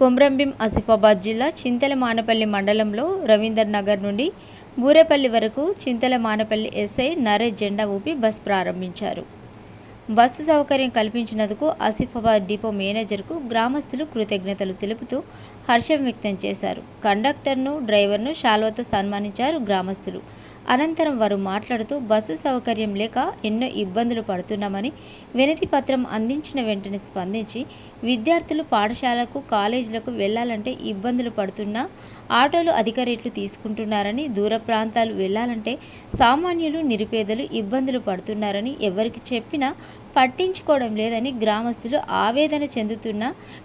కొమ్రంభీం ఆసిఫాబాద్ జిల్లా చింతలమానపల్లి మండలంలో రవీందర్ నగర్ నుండి బూరేపల్లి వరకు చింతలమానపల్లి ఎస్ఐ నరేష్ జెండా ఊపి బస్ ప్రారంభించారు. బస్సు సౌకర్యం కల్పించినందుకు ఆసిఫాబాద్ డిపో మేనేజర్కు గ్రామస్తులు కృతజ్ఞతలు తెలుపుతూ హర్షం వ్యక్తం చేశారు. కండక్టర్ను, డ్రైవర్ను శాల్వాతో సన్మానించారు గ్రామస్తులు. అనంతరం వారు మాట్లాడుతూ బస్సు సౌకర్యం లేక ఎన్నో ఇబ్బందులు పడుతున్నామని, వినతి పత్రం అందించిన వెంటనే స్పందించి విద్యార్థులు పాఠశాలకు, కాలేజీలకు వెళ్లాలంటే ఇబ్బందులు పడుతున్నా ఆటోలు అధిక రేట్లు తీసుకుంటున్నారని, దూర ప్రాంతాలు వెళ్లాలంటే సామాన్యులు, నిరుపేదలు ఇబ్బందులు పడుతున్నారని ఎవరికి చెప్పినా పట్టించుకోవడం లేదని గ్రామస్తులు ఆవేదన చెందుతున్న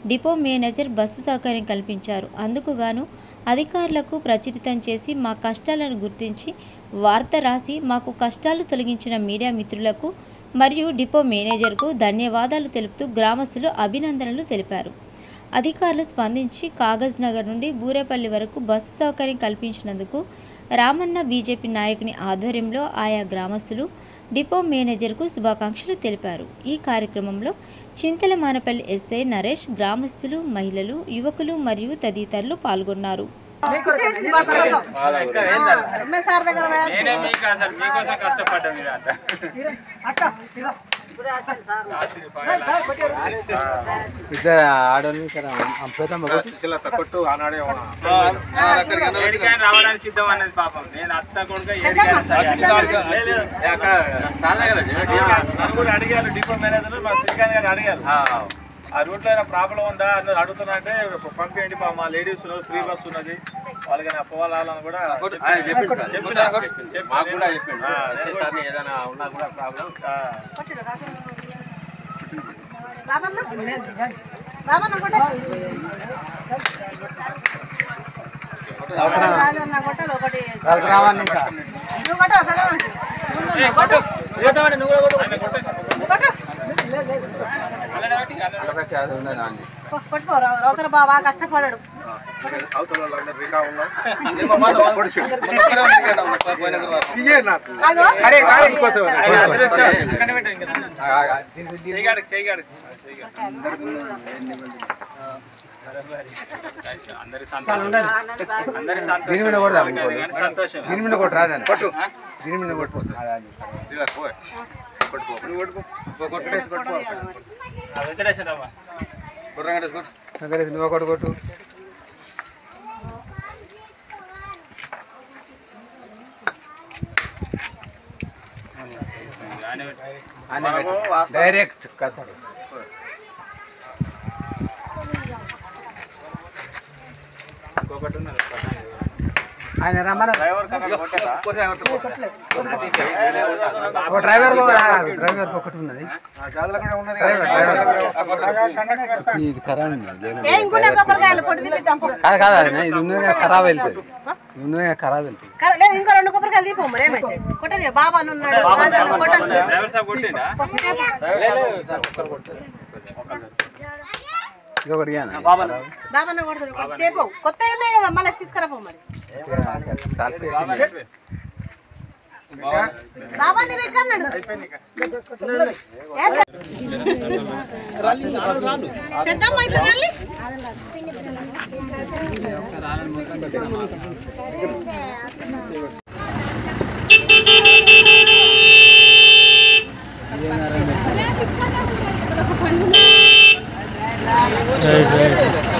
డిపో మేనేజర్ బస్సు సౌకర్యం కల్పించారు. అందుకు గాను అధికారులకు ప్రచురితం చేసి మా కష్టాలను గుర్తించి వార్త రాసి మాకు కష్టాలు తొలగించిన మీడియా మిత్రులకు మరియు డిపో మేనేజర్కు ధన్యవాదాలు తెలుపుతూ గ్రామస్తులు అభినందనలు తెలిపారు. అధికారులు స్పందించి కాగజ్ నగర్ నుండి బూరేపల్లి వరకు బస్సు సౌకర్యం కల్పించినందుకు రామన్న బీజేపీ నాయకుని ఆధ్వర్యంలో ఆయా గ్రామస్తులు డిపో మేనేజర్కు శుభాకాంక్షలు తెలిపారు. ఈ కార్యక్రమంలో చింతలమానపల్లి ఎస్ఐ నరేష్, గ్రామస్తులు, మహిళలు, యువకులు మరియు తదితరులు పాల్గొన్నారు. రావడానికి సిద్ధం అన్నది పాపం. నేను అత్త కొడుకు అడిగాను, డిపో మేనేజర్ మా శ్రీకాంత్ గారిని అడిగాను, ఆ రూట్లో ఏమైనా ప్రాబ్లం ఉందా అన్నది అడుగుతున్నా అంటే పంపించండి, మా లేడీస్ ఫ్రీ బస్ ఉన్నది వాళ్ళకి పోవాలని కూడా బాబా కష్టపడాడు. డైరెక్ట్ ఆయన రమ్మని డ్రైవర్ ఒకటి ఉన్నది, కాదు ఇది ఉన్నది ఖరాబ్ వెళ్తుంది, ఉన్నది ఖరాబ్ వెళ్తుంది. ఇంకో 2 కొబ్బరికాయలు దీపం మరి ఏమైతే కొట్టని బాబా ఉన్నాడు. బాబా కొడతాడు, కొత్త ఉన్నాయి కదా మళ్ళీ తీసుకురా మరి. బాబా నేను ఎక్కన్నాడు పెద్దమ్మ ఇట్లా రండి. Right.